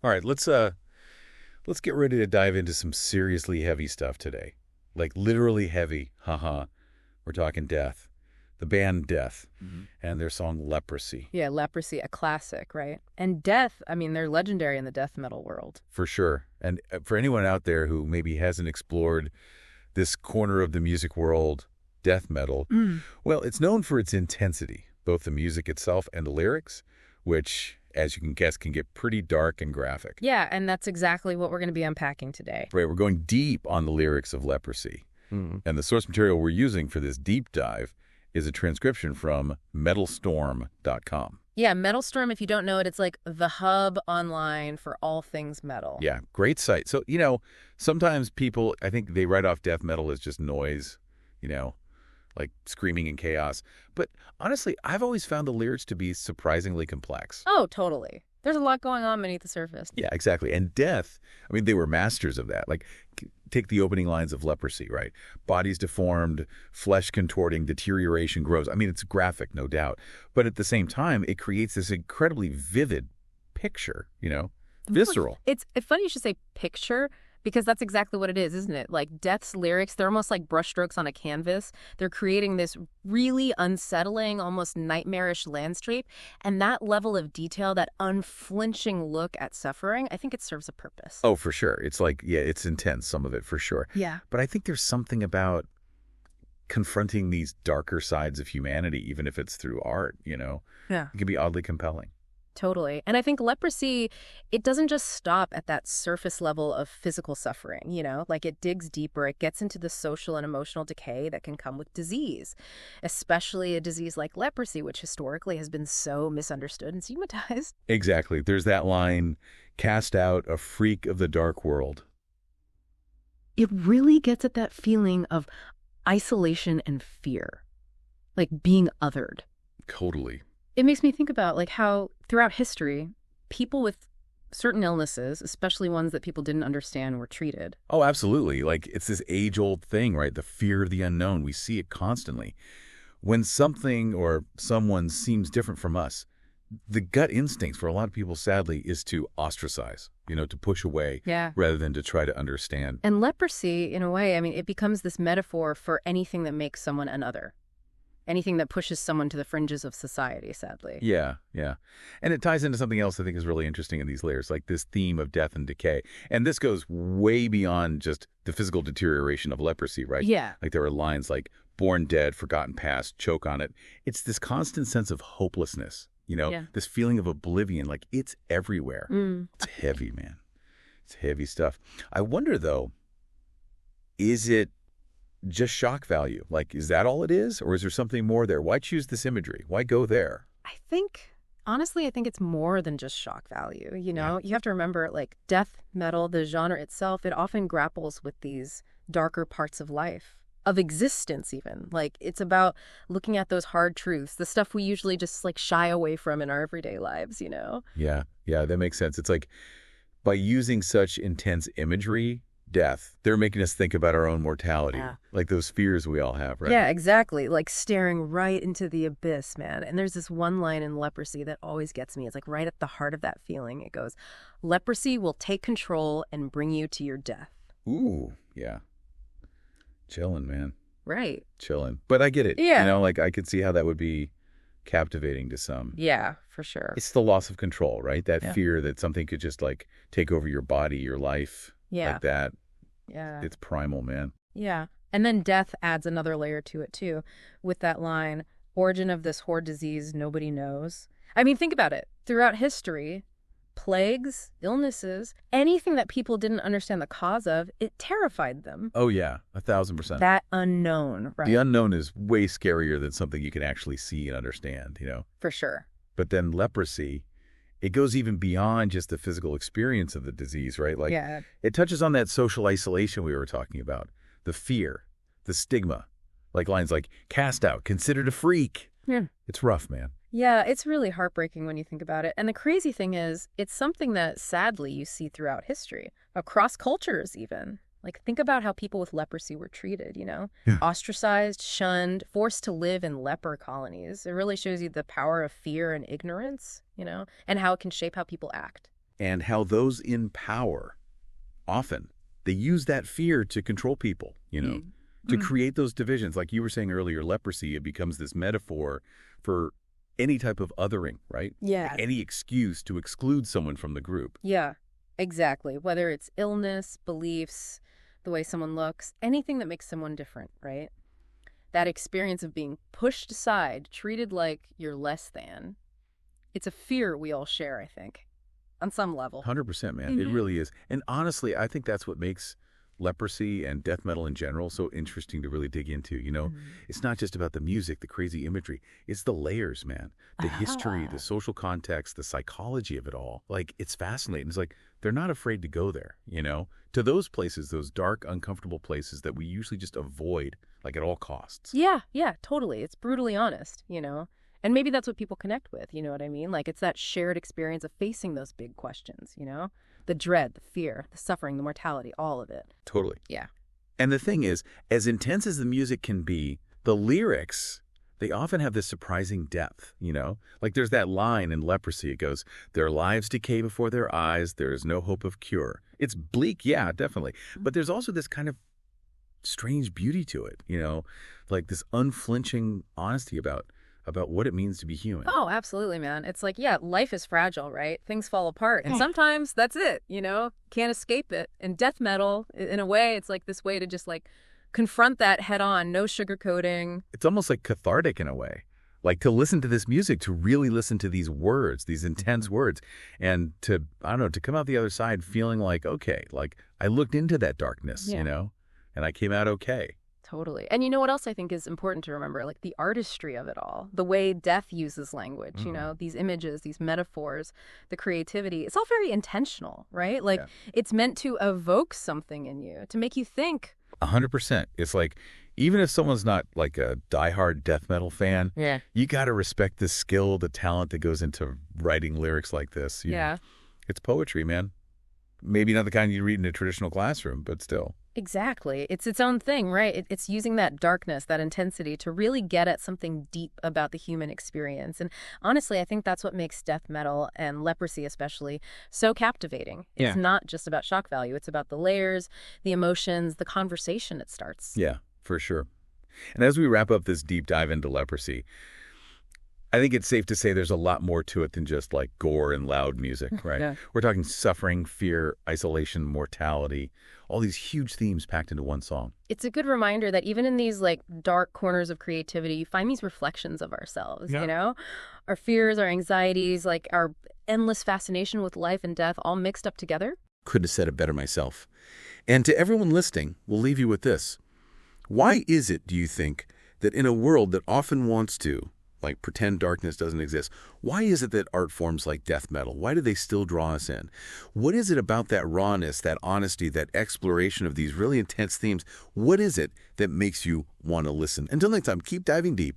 All right, let's get ready to dive into some seriously heavy stuff today. Like literally heavy. Haha. We're talking Death. The band Death and their song Leprosy. Yeah, Leprosy, a classic, right? And Death, I mean, they're legendary in the death metal world. For sure. And for anyone out there who maybe hasn't explored this corner of the music world, death metal, well, it's known for its intensity, both the music itself and the lyrics, which, as you can guess, can get pretty dark and graphic. Yeah, and that's exactly what we're going to be unpacking today. Right, we're going deep on the lyrics of Leprosy. And the source material we're using for this deep dive is a transcription from metalstorm.com. Yeah, Metal Storm, if you don't know it, it's like the hub online for all things metal. Yeah, great site. So, sometimes people, I think they write off death metal as just noise, you know, like screaming and chaos. But honestly, I've always found the lyrics to be surprisingly complex. Oh, totally. There's a lot going on beneath the surface. Yeah, exactly. And Death, I mean, they were masters of that. Like, take the opening lines of Leprosy, right? Bodies deformed, flesh contorting, deterioration grows. I mean, it's graphic, no doubt. But at the same time, it creates this incredibly vivid picture, visceral. It's funny you should say picture, because that's exactly what it is, isn't it? Like Death's lyrics, they're almost like brushstrokes on a canvas. They're creating this really unsettling, almost nightmarish landscape. And that level of detail, that unflinching look at suffering, I think it serves a purpose. Oh, for sure. It's like, yeah, it's intense, some of it, for sure. Yeah. But I think there's something about confronting these darker sides of humanity, even if it's through art, Yeah. It can be oddly compelling. Totally. And I think Leprosy, it doesn't just stop at that surface level of physical suffering, Like it digs deeper. It gets into the social and emotional decay that can come with disease, especially a disease like leprosy, which historically has been so misunderstood and stigmatized. Exactly. There's that line, cast out a freak of the dark world. It really gets at that feeling of isolation and fear, like being othered. Totally. It makes me think about like how throughout history, people with certain illnesses, especially ones that people didn't understand, were treated. Oh, absolutely. Like it's this age-old thing, right? The fear of the unknown. We see it constantly. When something or someone seems different from us, the gut instinct for a lot of people, sadly, is to ostracize, to push away Yeah. rather than to try to understand. And leprosy, in a way, I mean, it becomes this metaphor for anything that makes someone another. Anything that pushes someone to the fringes of society, sadly. Yeah, yeah. And it ties into something else I think is really interesting in these layers, like this theme of death and decay. And this goes way beyond just the physical deterioration of leprosy, right? Yeah. Like there are lines like born dead, forgotten past, choke on it. It's this constant sense of hopelessness, Yeah. this feeling of oblivion, like it's everywhere. It's heavy, man. It's heavy stuff. I wonder, though, is it just shock value? Like, is that all it is? Or is there something more there? Why choose this imagery? Why go there? Honestly, I think it's more than just shock value. You have to remember, like, death metal, the genre itself, it often grapples with these darker parts of life, of existence even. Like, it's about looking at those hard truths, the stuff we usually just, like, shy away from in our everyday lives. Yeah, yeah, that makes sense. It's like by using such intense imagery, death, they're making us think about our own mortality, Yeah. like those fears we all have, right? Yeah, exactly. Like staring right into the abyss, man. And there's this one line in Leprosy that always gets me. It's like right at the heart of that feeling. It goes, leprosy will take control and bring you to your death. Ooh, yeah. Chilling, man. Right. Chilling. But I get it. Yeah. Like I could see how that would be captivating to some. Yeah, for sure. It's the loss of control, right? That Yeah. fear that something could just like take over your body, your life. Yeah. Like that. Yeah. It's primal, man. Yeah. And then death adds another layer to it, too, with that line, origin of this horrid disease nobody knows. I mean, think about it. Throughout history, plagues, illnesses, anything that people didn't understand the cause of, it terrified them. Oh, yeah. 1,000%. That unknown, right? The unknown is way scarier than something you can actually see and understand, For sure. But then leprosy, it goes even beyond just the physical experience of the disease, right? Like Yeah. it touches on that social isolation we were talking about, the fear, the stigma, like lines like cast out, considered a freak. Yeah. It's rough, man. Yeah, it's really heartbreaking when you think about it. And the crazy thing is, it's something that sadly you see throughout history, across cultures even. Like, think about how people with leprosy were treated. Yeah. Ostracized, shunned, forced to live in leper colonies. It really shows you the power of fear and ignorance, and how it can shape how people act. and how those in power often they use that fear to control people, to create those divisions. Like you were saying earlier, leprosy, it becomes this metaphor for any type of othering, right? Yeah. Any excuse to exclude someone from the group. Yeah, exactly. Whether it's illness, beliefs, the way someone looks, anything that makes someone different, right? That experience of being pushed aside, treated like you're less than, it's a fear we all share, I think, on some level. 100%, man. It really is. And honestly, I think that's what makes leprosy and death metal in general so interesting to really dig into. It's not just about the music, the crazy imagery. It's the layers, man. The history, the social context, the psychology of it all. Like, it's fascinating. It's like they're not afraid to go there, to those places, those dark, uncomfortable places that we usually just avoid, like at all costs. Yeah, totally. It's brutally honest, And maybe that's what people connect with, you know what I mean? Like, it's that shared experience of facing those big questions, The dread, the fear, the suffering, the mortality, all of it. Totally. Yeah. And the thing is, as intense as the music can be, the lyrics, they often have this surprising depth, Like there's that line in Leprosy, it goes, "Their lives decay before their eyes, there is no hope of cure." It's bleak, yeah, definitely. But there's also this kind of strange beauty to it, Like this unflinching honesty about what it means to be human. Oh, absolutely, man. It's like, yeah, life is fragile, right? Things fall apart. And sometimes that's it, Can't escape it. And death metal, in a way, it's like this way to just like confront that head on, no sugarcoating. It's almost like cathartic in a way. Like to listen to this music, to really listen to these words, these intense words, and to come out the other side feeling like, okay, like I looked into that darkness, and I came out okay. Totally. And you know what else I think is important to remember? Like the artistry of it all, the way death uses language, these images, these metaphors, the creativity. It's all very intentional, right? Like it's meant to evoke something in you, to make you think. 100%. It's like, even if someone's not like a diehard death metal fan, you got to respect the skill, the talent that goes into writing lyrics like this. It's poetry, man. Maybe not the kind you read in a traditional classroom, but still. Exactly. It's its own thing, right? It's using that darkness, that intensity to really get at something deep about the human experience. And honestly, I think that's what makes death metal and Leprosy especially so captivating. It's not just about shock value. It's about the layers, the emotions, the conversation it starts. Yeah, for sure. And as we wrap up this deep dive into Leprosy, I think it's safe to say there's a lot more to it than just like gore and loud music, right? We're talking suffering, fear, isolation, mortality, all these huge themes packed into one song. It's a good reminder that even in these like dark corners of creativity, you find these reflections of ourselves, Our fears, our anxieties, like our endless fascination with life and death all mixed up together. Couldn't have said it better myself. And to everyone listening, we'll leave you with this. Why is it, do you think, that in a world that often wants to, like pretend darkness doesn't exist, why is it that art forms like death metal, why do they still draw us in? What is it about that rawness, that honesty, that exploration of these really intense themes? What is it that makes you want to listen? Until next time, keep diving deep